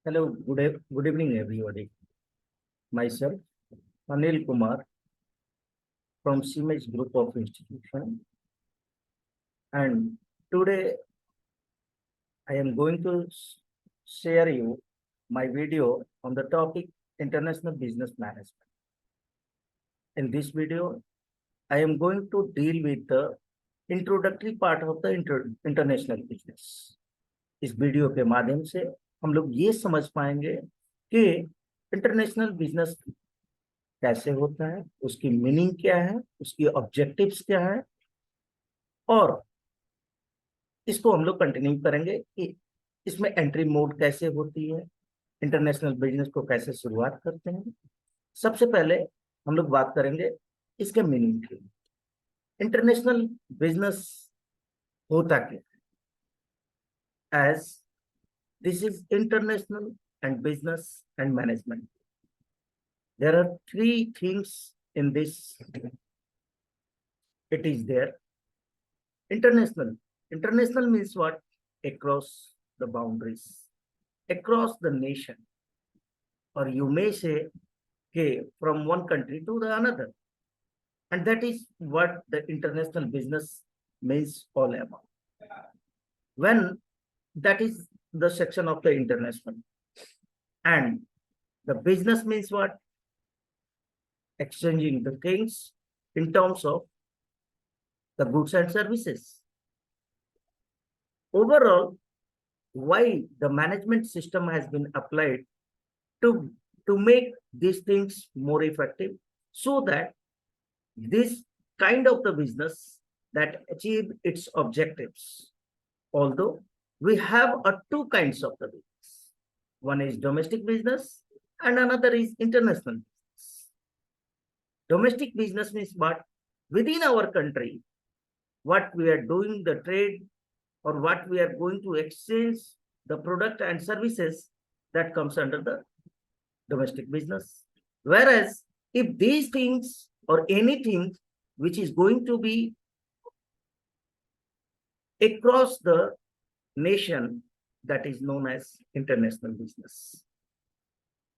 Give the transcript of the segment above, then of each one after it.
Hello, good evening, everybody. Myself, Anil Kumar from CIMAGE Group of Institutions, and today I am going to share you my video on the topic International Business Management. In this video, I am going to deal with the introductory part of the international business. इस video के माध्यम से हम लोग ये समझ पाएंगे कि इंटरनेशनल बिजनेस कैसे होता है, उसकी मीनिंग क्या है, उसकी ऑब्जेक्टिव्स क्या है, और इसको हम लोग कंटिन्यू करेंगे कि इसमें एंट्री मोड कैसे होती है, इंटरनेशनल बिजनेस को कैसे शुरुआत करते हैं। सबसे पहले हम लोग बात करेंगे इसके मीनिंग की। इंटरनेशनल बिजनेस होता क्या है? As this is international and business and management. There are three things in this. It is there. International. International means what? Across the boundaries, across the nation, or you may say, okay, from one country to the another. And that is what the international business means all about. When that is the section of the international. And the business means what? Exchanging the things in terms of the goods and services. Overall, why the management system has been applied to make these things more effective, so that this kind of the business that achieve its objectives. Although we have two kinds of the business. One is domestic business and another is international business. Domestic business means what? Within our country, what we are doing the trade or what we are going to exchange the product and services, that comes under the domestic business. Whereas if these things or anything which is going to be across the nation, that is known as international business.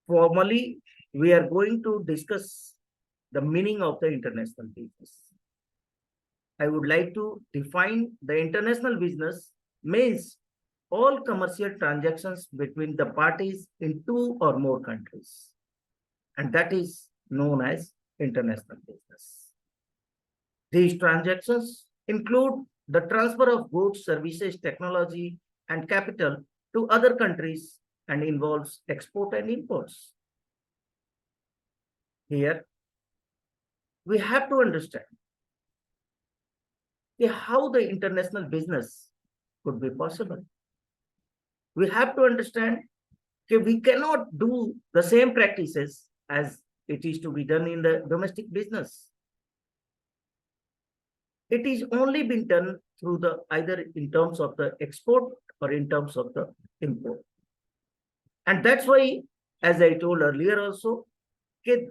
Formally, we are going to discuss the meaning of the international business. I would like to define the international business means all commercial transactions between the parties in two or more countries, and that is known as international business. These transactions include the transfer of goods, services, technology, and capital to other countries and involves export and imports. Here, we have to understand how the international business could be possible. We have to understand that we cannot do the same practices as it is to be done in the domestic business. It is only been done through the either in terms of the export or in terms of the import. And that's why, as I told earlier also,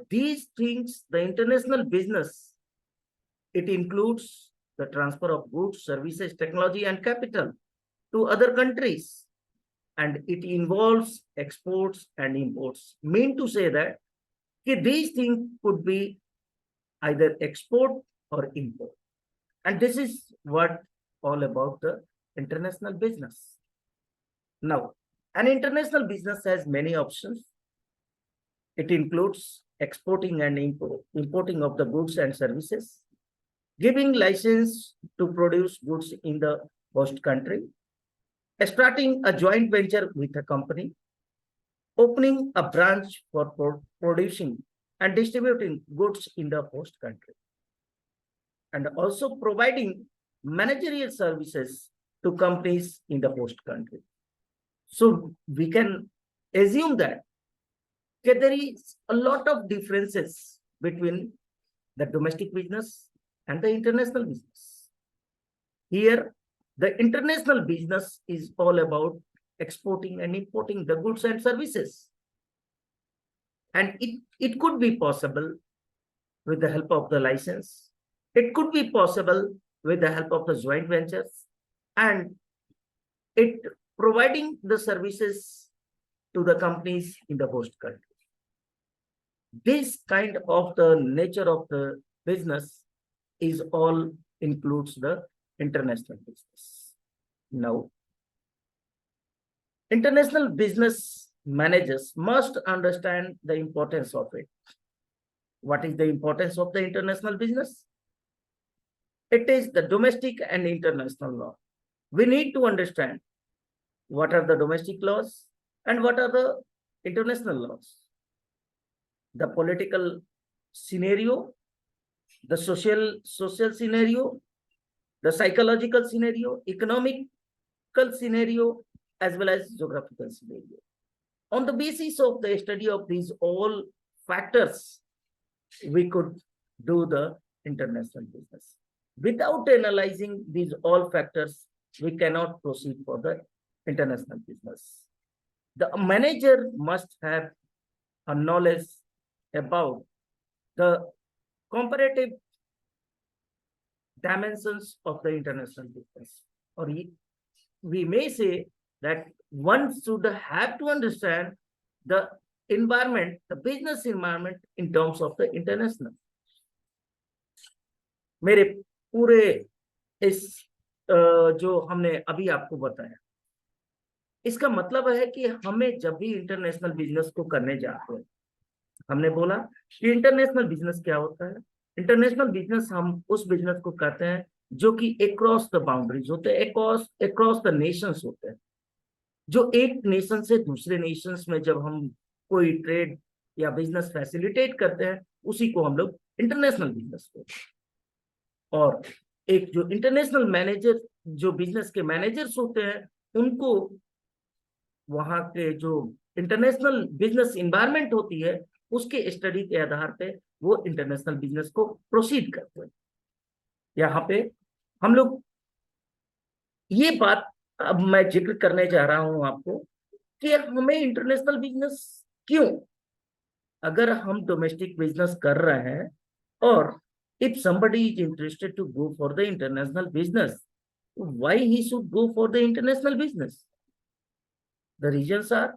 these things, the international business, it includes the transfer of goods, services, technology, and capital to other countries. And it involves exports and imports. Mean to say that these things could be either export or import. And this is what all about the international business. Now, an international business has many options. It includes exporting and importing of the goods and services, giving license to produce goods in the host country, starting a joint venture with a company, opening a branch for producing and distributing goods in the host country, and also providing managerial services to companies in the host country. So we can assume that there is a lot of differences between the domestic business and the international business. Here, the international business is all about exporting and importing the goods and services. And it could be possible with the help of the license. It could be possible with the help of the joint ventures, and it providing the services to the companies in the host country. This kind of the nature of the business is all includes the international business. Now, international business managers must understand the importance of it. What is the importance of the international business? It is the domestic and international law. We need to understand what are the domestic laws and what are the international laws. The political scenario, the social scenario, the psychological scenario, economical scenario, as well as geographical scenario. On the basis of the study of these all factors, we could do the international business. Without analyzing these all factors, we cannot proceed for the international business. The manager must have a knowledge about the comparative dimensions of the international business. Or we may say that one should have to understand the environment, the business environment in terms of the international. मेरे पूरे इस जो हमने अभी आपको बताया, इसका मतलब है कि हमें जब भी इंटरनेशनल बिजनेस को करने जाते हैं, हमने बोला कि इंटरनेशनल बिजनेस क्या होता है। इंटरनेशनल बिजनेस हम उस बिजनेस को करते हैं जो कि अक्रॉस द बाउंड्रीज होते हैं, अक्रॉस द नेशंस होते हैं। जो एक नेशन से दूसरे नेशंस में जब हम कोई ट्रेड या बिजनेस फैसिलिटेट करते हैं, उसी को हम लोग इंटरनेशनल बिजनेस बोलते हैं। और एक जो इंटरनेशनल मैनेजर, जो बिजनेस के मैनेजर्स होते हैं, उनको वहां के जो इंटरनेशनल बिजनेस इन्वायरमेंट होती है, उसके स्टडी के आधार पे वो इंटरनेशनल बिजनेस को प्रोसीड करते हैं। यहाँ पे हम लोग ये बात अब मैं जिक्र करने जा रहा हूं आपको कि हमें इंटरनेशनल बिजनेस क्यों, अगर हम डोमेस्टिक बिजनेस कर रहे हैं और if somebody is interested to go for the international business, why he should go for the international business? The reasons are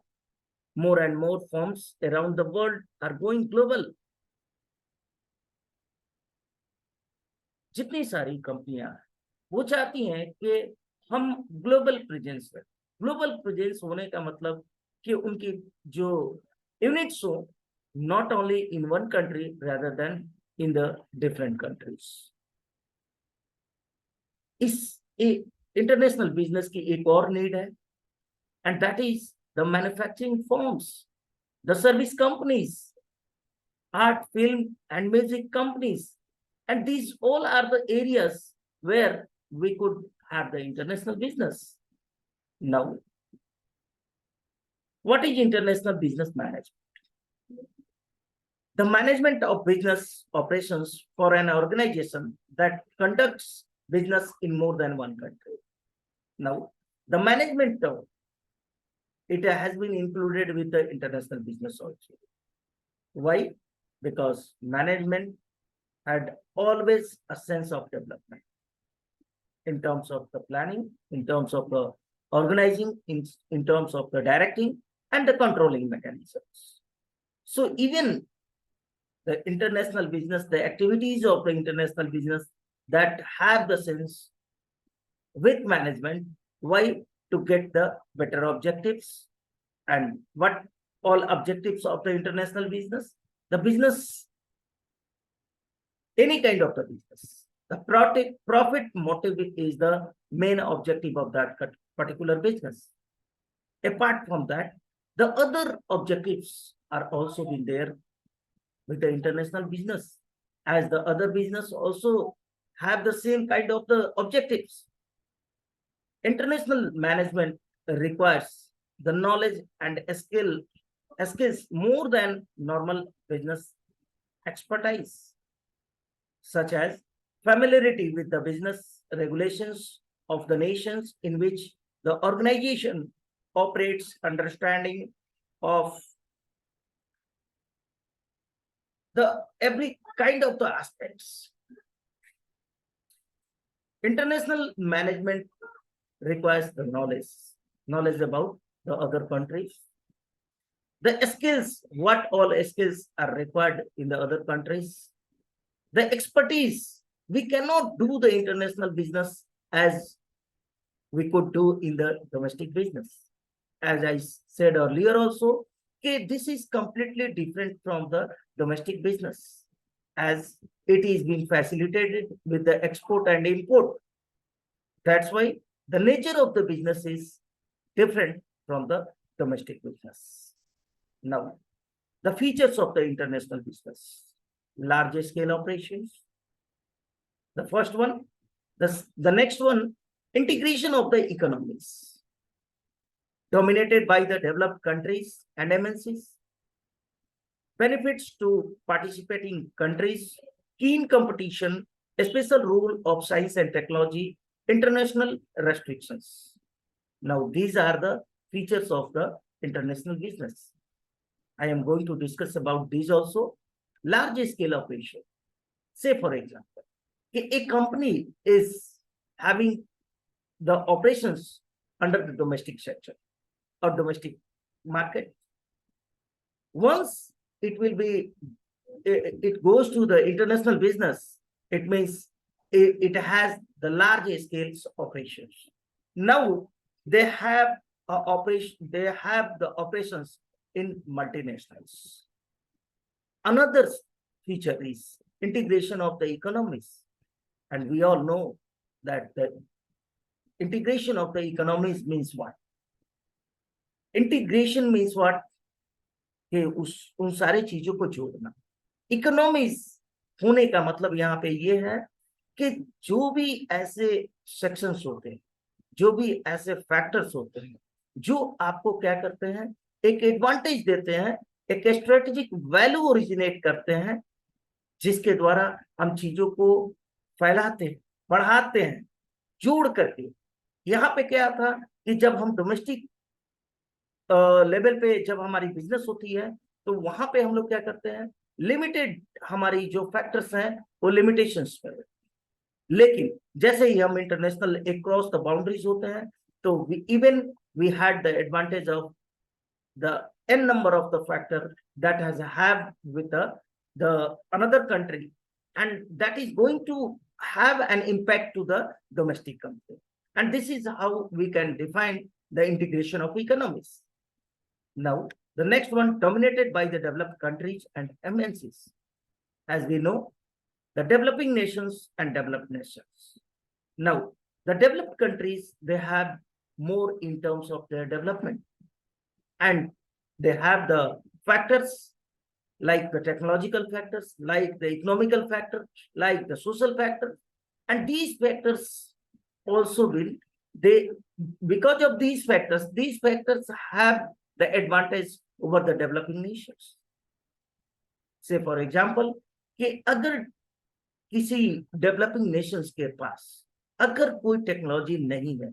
more and more firms around the world are going global. जितनी सारी कंपनियां वो चाहती हैं कि हम global presence है। Global presence होने का मतलब कि उनकी जो यूनिट्स हो not only in one country rather then in the different countries. इस इंटरनेशनल बिजनेस की एक और नीड है, and that is the manufacturing firms, the service companies, art, film, and music companies. And these all are the areas where we could have the international business. Now, what is international business management? The management of business operations for an organization that conducts business in more than one country. Now, the management of it has been included with the international business also. Why? Because management had always a sense of development in terms of the planning, in terms of the organizing, in terms of the directing and the controlling mechanisms. So even the international business, the activities of the international business that have the sense with management, why? To get the better objectives. And what all objectives of the international business? The business, any kind of the business, the profit motive is the main objective of that particular business. Apart from that, the other objectives are also been there with the international business, as the other business also have the same kind of the objectives. International management requires the knowledge and skills more than normal business expertise, such as familiarity with the business regulations of the nations in which the organization operates, understanding of the every kind of the aspects. International management requires the knowledge about the other countries, the skills, what all skills are required in the other countries, the expertise. We cannot do the international business as we could do in the domestic business. As I said earlier also, okay, this is completely different from the domestic business, as it is being facilitated with the export and import. That's why the nature of the business is different from the domestic business. Now, the features of the international business: large scale operations. The first one, the next one, integration of the economies, dominated by the developed countries and MNCs. Benefits to participating countries: keen competition, a special role of science and technology, international restrictions. Now, these are the features of the international business. I am going to discuss about these also. Large scale operation. Say, for example, a company is having the operations under the domestic sector or domestic market. Once it goes to the international business, it means it has the large scale operations. Now they have the operations in multinationals. Another feature is integration of the economies, and we all know that the integration of the economies means what? Integration means what? कि उन सारी चीजों को जोड़ना. Economies होने का मतलब यहाँ पे ये है कि जो भी ऐसे सेक्शंस होते हैं, जो भी ऐसे फैक्टर्स होते हैं जो आपको क्या करते हैं, एक एडवांटेज देते हैं, एक स्ट्रेटेजिक वैल्यू ओरिजिनेट करते हैं, जिसके द्वारा हम चीजों को फैलाते हैं, बढ़ाते हैं, जोड़ करके. यहाँ पे क्या था कि जब हम डोमेस्टिक लेवल पे जब हमारी बिजनेस होती है तो वहां पे हम लोग क्या करते हैं, लिमिटेड हमारी जो फैक्टर्स हैं वो लिमिटेशंस पर. लेकिन जैसे ही हम इंटरनेशनल अक्रॉस द बाउंड्रीज होते हैं तो we had the advantage of the n number of the factor that has have with the another country, and that is going to have an impact to the domestic country. And this is how we can define the integration of economies. Now, the next one, dominated by the developed countries and MNCs. As we know, the developing nations and developed nations. Now, the developed countries, they have more in terms of their development, and they have the factors like the technological factors, like the economical factor, like the social factor. And these factors also because of these factors have the advantage over the developing nations. Say for example, कि अगर किसी developing Nations के पास अगर कोई technology नहीं है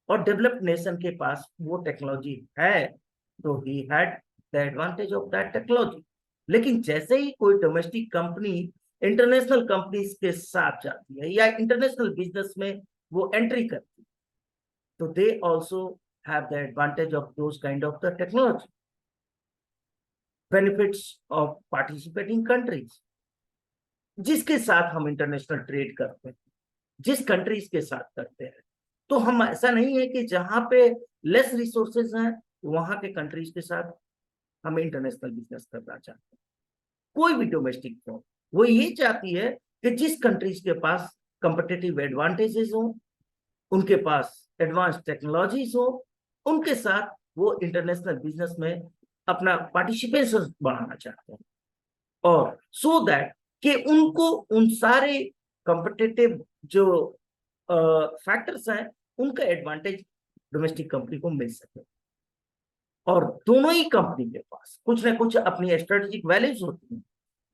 और developed nation के पास वो टेक्नोलॉजी है, तो he had the advantage of that technology. लेकिन जैसे ही कोई डोमेस्टिक कंपनी इंटरनेशनल कंपनीज के साथ जाती है या इंटरनेशनल बिजनेस में वो एंट्री करती है, तो they also have the advantage of those kind of the technology. Benefits of participating countries. जिसके साथ हम इंटरनेशनल ट्रेड करते हैं, जिस कंट्रीज के साथ करते हैं, तो हम ऐसा नहीं है कि जहां पे लेस रिसोर्सेज हैं वहां के कंट्रीज के साथ हम इंटरनेशनल बिजनेस करना चाहते हैं. कोई भी डोमेस्टिक फर्म वो ये चाहती है कि जिस कंट्रीज के पास कंपिटिटिव एडवांटेजेस हो, उनके पास एडवांस टेक्नोलॉजीज हो, उनके साथ वो इंटरनेशनल बिजनेस में अपना पार्टिसिपेशन बढ़ाना चाहते हैं, और सो दैट कि उनको उन सारे कॉम्पिटिटिव जो फैक्टर्स हैं उनका एडवांटेज डोमेस्टिक कंपनी को मिल सके. और दोनों ही कंपनी के पास कुछ ना कुछ अपनी स्ट्रेटेजिक वैल्यूज होती हैं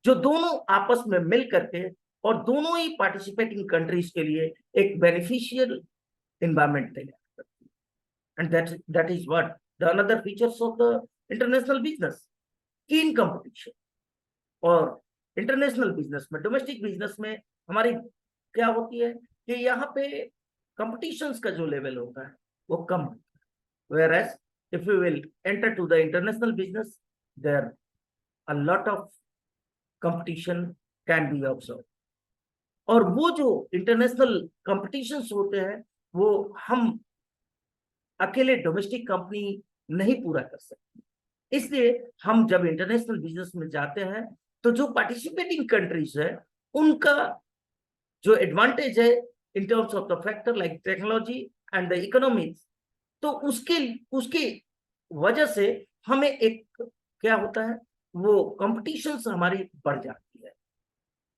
जो दोनों आपस में मिल करके और दोनों ही पार्टिसिपेटिंग कंट्रीज के लिए एक बेनिफिशियल एनवायरनमेंट तैयार करती है. And that is what the another features of the international business. कीन कंपटीशन. और इंटरनेशनल बिजनेस में, डोमेस्टिक बिजनेस में हमारी क्या होती है कि यहाँ पे कंपटीशंस का जो लेवल होता है वो कम होता है. Whereas if we will enter to the international business, there a lot of competition can be observed. और वो जो इंटरनेशनल कंपटीशंस होते हैं वो हम अकेले डोमेस्टिक कंपनी नहीं पूरा कर सकते, इसलिए हम जब इंटरनेशनल बिजनेस में जाते हैं तो जो पार्टिसिपेटिंग कंट्रीज है उनका जो एडवांटेज है in terms of the factor like technology and the economics, तो उसके वजह से हमें एक क्या होता है, वो कंपटीशंस हमारी बढ़ जाती है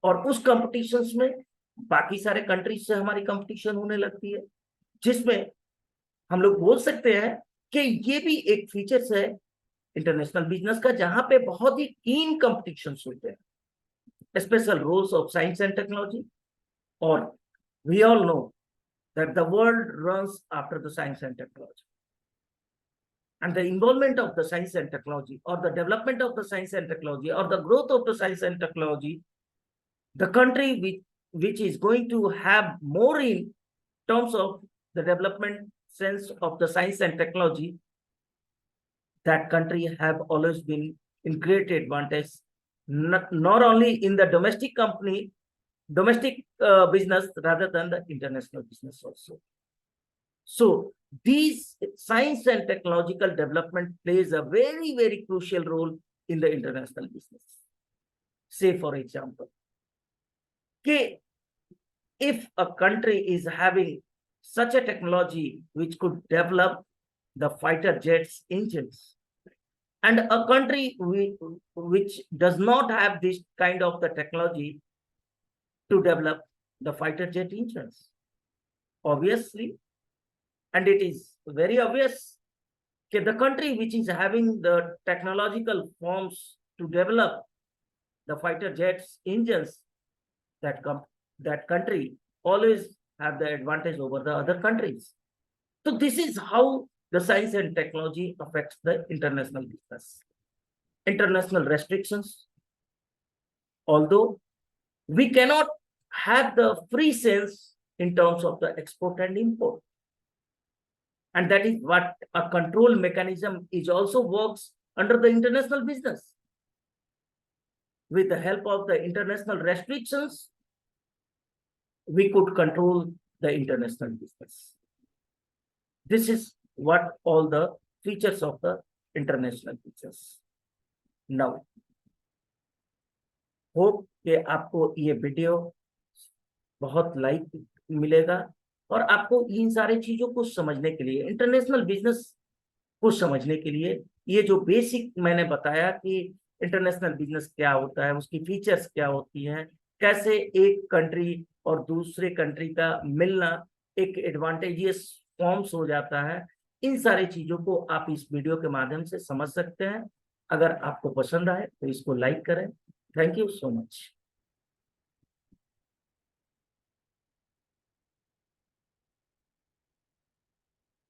और उस कंपटीशंस में बाकी सारे कंट्रीज से हमारी कंपटीशन होने लगती है, जिसमें हम लोग बोल सकते हैं कि ये भी एक फीचर्स है इंटरनेशनल बिजनेस का, जहां पे बहुत ही कीन कंपटीशंस होते हैं, special roles of science and technology, और we all know that the world runs after the science and technology, and the involvement of the science and technology or the development of the science and technology or the growth of the science and technology, the country which is going to have more in terms of the development sense of the science and technology, that country have always been in great advantage, not only in the domestic business rather than the international business also. So these science and technological development plays a very, very crucial role in the international business. Say for example, if a country is having such a technology which could develop the fighter jets engines, and a country which does not have this kind of the technology to develop the fighter jet engines, obviously, and it is very obvious that the country which is having the technological forms to develop the fighter jets engines, that country always have the advantage over the other countries. So this is how the science and technology affects the international business. International restrictions, although we cannot have the free sales in terms of the export and import, and that is what a control mechanism is also works under the international business. With the help of the international restrictions, we could control the international business. This is what all the features of the international business. Now, hope कि आपको ये video बहुत like मिलेगा और आपको इन सारी चीजों को समझने के लिए, इंटरनेशनल बिजनेस को समझने के लिए, ये जो बेसिक मैंने बताया कि इंटरनेशनल बिजनेस क्या होता है, उसकी फीचर्स क्या होती हैं, कैसे एक कंट्री और दूसरे कंट्री का मिलना एक एडवांटेजियस फॉर्म्स हो जाता है, इन सारी चीजों को आप इस वीडियो के माध्यम से समझ सकते हैं। अगर आपको पसंद आए तो इसको लाइक करें। Thank you so much.